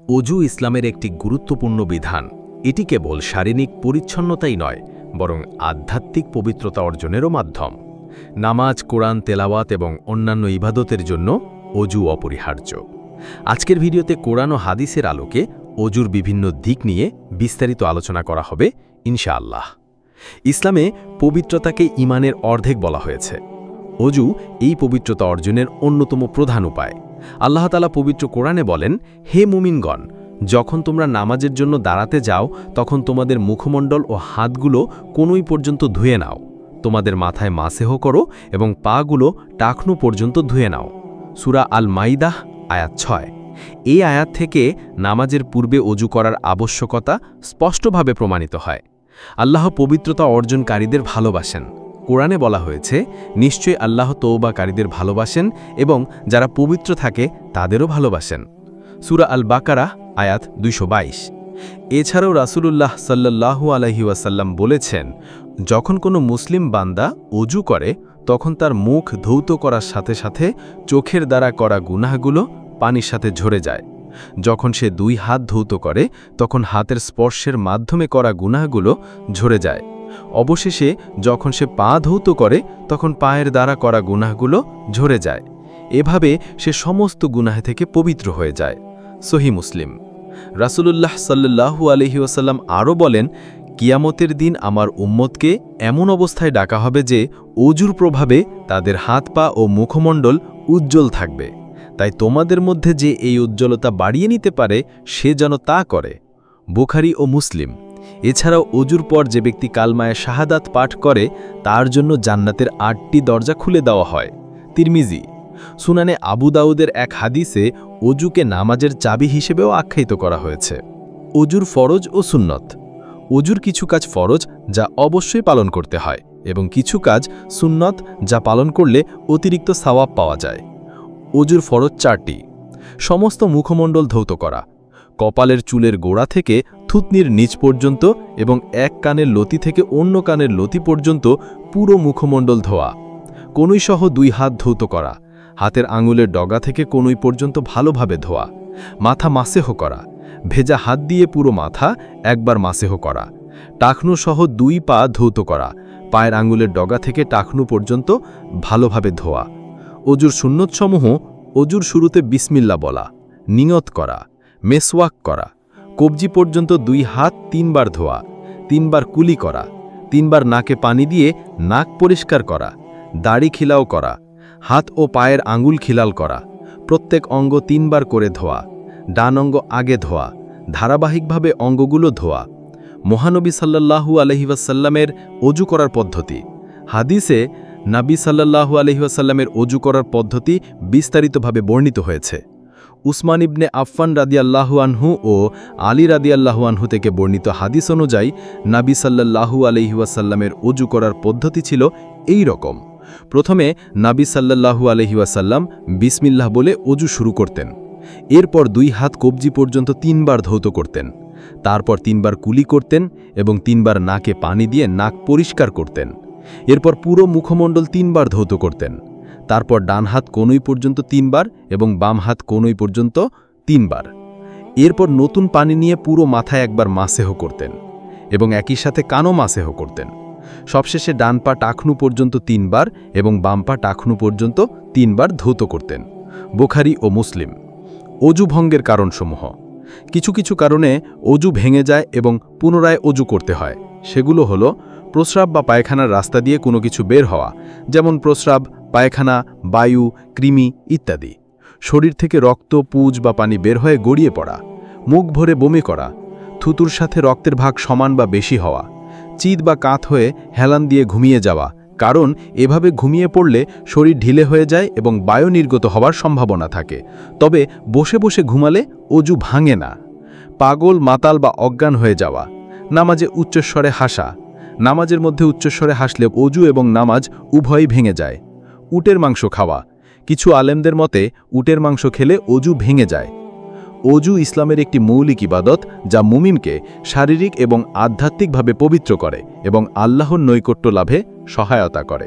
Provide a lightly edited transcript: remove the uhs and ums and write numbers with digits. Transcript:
অজু ইসলামের একটি গুরুত্বপূর্ণ বিধান। এটি কেবল শারীরিক পরিচ্ছন্নতাই নয়, বরং আধ্যাত্মিক পবিত্রতা অর্জনেরও মাধ্যম। নামাজ, কোরআন তেলাওয়াত এবং অন্যান্য ইবাদতের জন্য অজু অপরিহার্য। আজকের ভিডিওতে কোরআন ও হাদিসের আলোকে অজুর বিভিন্ন দিক নিয়ে বিস্তারিত আলোচনা করা হবে ইনশাআল্লাহ। ইসলামে পবিত্রতাকে ঈমানের অর্ধেক বলা হয়েছে। অজু এই পবিত্রতা অর্জনের অন্যতম প্রধান উপায়। আল্লাহ তাআলা পবিত্র কোরআনে বলেন, হে মুমিনগণ, যখন তোমরা নামাজের জন্য দাঁড়াতে যাও তখন তোমাদের মুখমণ্ডল ও হাতগুলো কোনোই পর্যন্ত ধুয়ে নাও, তোমাদের মাথায় মাসেহ করো এবং পাগুলো টাকনু পর্যন্ত ধুয়ে নাও। সূরা আল মাইদাহ আয়াত 6। এই আয়াত থেকে নামাজের পূর্বে অজু করার আবশ্যকতা স্পষ্টভাবে প্রমাণিত হয়। আল্লাহ পবিত্রতা অর্জনকারীদের ভালোবাসেন। কোরআনে বলা হয়েছে, নিশ্চয়ই আল্লাহ তওবাকারীদের ভালোবাসেন এবং যারা পবিত্র থাকে তাদেরও ভালোবাসেন। সূরা আল বাকারা আয়াত 222। এছাড়াও রাসূলুল্লাহ সাল্লাল্লাহু আলাইহি ওয়াসাল্লাম বলেছেন, যখন কোনো মুসলিম বান্দা অজু করে তখন তার মুখ ধৌত করার সাথে সাথে চোখের দ্বারা করা গুনাহগুলো পানির সাথে ঝরে যায়। যখন সে 2 হাত ধৌত করে তখন হাতের স্পর্শের মাধ্যমে করা গুনাহগুলো ঝরে যায়। অবশেষে যখন সে পা ধৌত করে তখন পায়ের দ্বারা করা গুনাহগুলো ঝরে যায়। এভাবে সে সমস্ত গুনাহ থেকে পবিত্র হয়ে যায়। সহিহ মুসলিম। রাসূলুল্লাহ সাল্লাল্লাহু আলাইহি ওয়াসাল্লাম আরও বলেন, কিয়ামতের দিন আমার উম্মতকে এমন অবস্থায় ডাকা হবে যে অজুর প্রভাবে তাদের হাত পা ও মুখমণ্ডল উজ্জ্বল থাকবে। তাই তোমাদের মধ্যে যে এই উজ্জ্বলতা বাড়িয়ে নিতে পারে সে যেন তা করে। বুখারী ও মুসলিম। এছাড়াও অজুর পর যে ব্যক্তি কালমায়ে শাহাদাত পাঠ করে তার জন্য জান্নাতের 8টি দরজা খুলে দেওয়া হয়। তিরমিজি। সুনানে আবু দাউদের এক হাদিসে অজুকে নামাজের চাবি হিসেবেও আখ্যায়িত করা হয়েছে। অজুর ফরজ ও সুন্নত। অজুর কিছু কাজ ফরজ যা অবশ্যই পালন করতে হয় এবং কিছু কাজ সুন্নত যা পালন করলে অতিরিক্ত সওয়াব পাওয়া যায়। অজুর ফরজ 4টি। সমস্ত মুখমণ্ডল ধৌত করা, কপালের চুলের গোড়া থেকে থুতনির নিচ পর্যন্ত এবং এক কানের লতি থেকে অন্য কানের লতি পর্যন্ত পুরো মুখমণ্ডল ধোয়া। কনুইসহ 2 হাত ধৌত করা, হাতের আঙুলের ডগা থেকে কনুই পর্যন্ত ভালোভাবে ধোয়া। মাথা মাসেহ করা, ভেজা হাত দিয়ে পুরো মাথা একবার মাসেহ করা। টাকনু সহ 2 পা ধৌত করা, পায়ের আঙুলের ডগা থেকে টাকনু পর্যন্ত ভালোভাবে ধোয়া। অজুর সুন্নতসমূহ: অজুর শুরুতে বিসমিল্লাহ বলা, নিয়ত করা, মেসওয়াক করা, কবজি পর্যন্ত 2 হাত 3 বার ধোয়া, 3 বার কুলি করা, 3 বার নাকে পানি দিয়ে নাক পরিষ্কার করা, দাড়ি খিলাও করা, হাত ও পায়ের আঙুল খিলাল করা, প্রত্যেক অঙ্গ 3 বার করে ধোয়া, ডান অঙ্গ আগে ধোয়া, ধারাবাহিকভাবে অঙ্গগুলো ধোয়া। মহানবী সাল্লাল্লাহু আলাইহি ওয়াসাল্লামের অজু করার পদ্ধতি। হাদিসে নবী সাল্লাল্লাহু আলাইহি ওয়াসাল্লামের অজু করার পদ্ধতি বিস্তারিতভাবে বর্ণিত হয়েছে। উসমান ইবনে আফফান রাদিয়াল্লাহু আনহু ও আলী রাদিয়াল্লাহু আনহু থেকে বর্ণিত হাদিস অনুযায়ী নবী সাল্লাল্লাহু আলাইহি ওয়াসাল্লামের অজু করার পদ্ধতি ছিল এই রকম। প্রথমে নবী সাল্লাল্লাহু আলাইহি ওয়াসাল্লাম বিসমিল্লাহ বলে অজু শুরু করতেন। এরপর 2 হাত কবজি পর্যন্ত 3 বার ধৌত করতেন। তারপর 3 বার কুলি করতেন এবং 3 বার নাকে পানি দিয়ে নাক পরিষ্কার করতেন। এরপর পুরো মুখমণ্ডল 3 বার ধৌত করতেন। তারপর ডান হাত কনুই পর্যন্ত 3 বার এবং বাম হাত কনুই পর্যন্ত 3 বার। এরপর নতুন পানি নিয়ে পুরো মাথায় একবার মাসেহ করতেন এবং একই সাথে কানও মাসেহ করতেন। সবশেষে ডান পা টাকনু পর্যন্ত 3 বার এবং বাম পা টাকনু পর্যন্ত 3 বার ধৌত করতেন। বুখারী ও মুসলিম। অজু ভঙ্গের কারণসমূহ। কিছু কিছু কারণে অজু ভেঙে যায় এবং পুনরায় অজু করতে হয়। সেগুলো হলো প্রস্রাব বা পায়খানার রাস্তা দিয়ে কোনো কিছু বের হওয়া, যেমন প্রস্রাব, পায়খানা, বায়ু, কৃমি ইত্যাদি। শরীর থেকে রক্ত, পুজ বা পানি বের হয়ে গড়িয়ে পড়া, মুখ ভরে বমি করা, থুতুর সাথে রক্তের ভাগ সমান বা বেশি হওয়া, চিত বা কাত হয়ে হেলান দিয়ে ঘুমিয়ে যাওয়া, কারণ এভাবে ঘুমিয়ে পড়লে শরীর ঢিলে হয়ে যায় এবং বায়ু নির্গত হওয়ার সম্ভাবনা থাকে। তবে বসে বসে ঘুমালে অজু ভাঙে না। পাগল, মাতাল বা অজ্ঞান হয়ে যাওয়া, নামাজে উচ্চস্বরে হাসা। নামাজের মধ্যে উচ্চস্বরে হাসলে অজু এবং নামাজ উভয়ই ভেঙে যায়। উটের মাংস খাওয়া। কিছু আলেমদের মতে উটের মাংস খেলে অজু ভেঙে যায়। অজু ইসলামের একটি মৌলিক ইবাদত যা মুমিনকে শারীরিক এবং আধ্যাত্মিকভাবে পবিত্র করে এবং আল্লাহর নৈকট্য লাভে সহায়তা করে।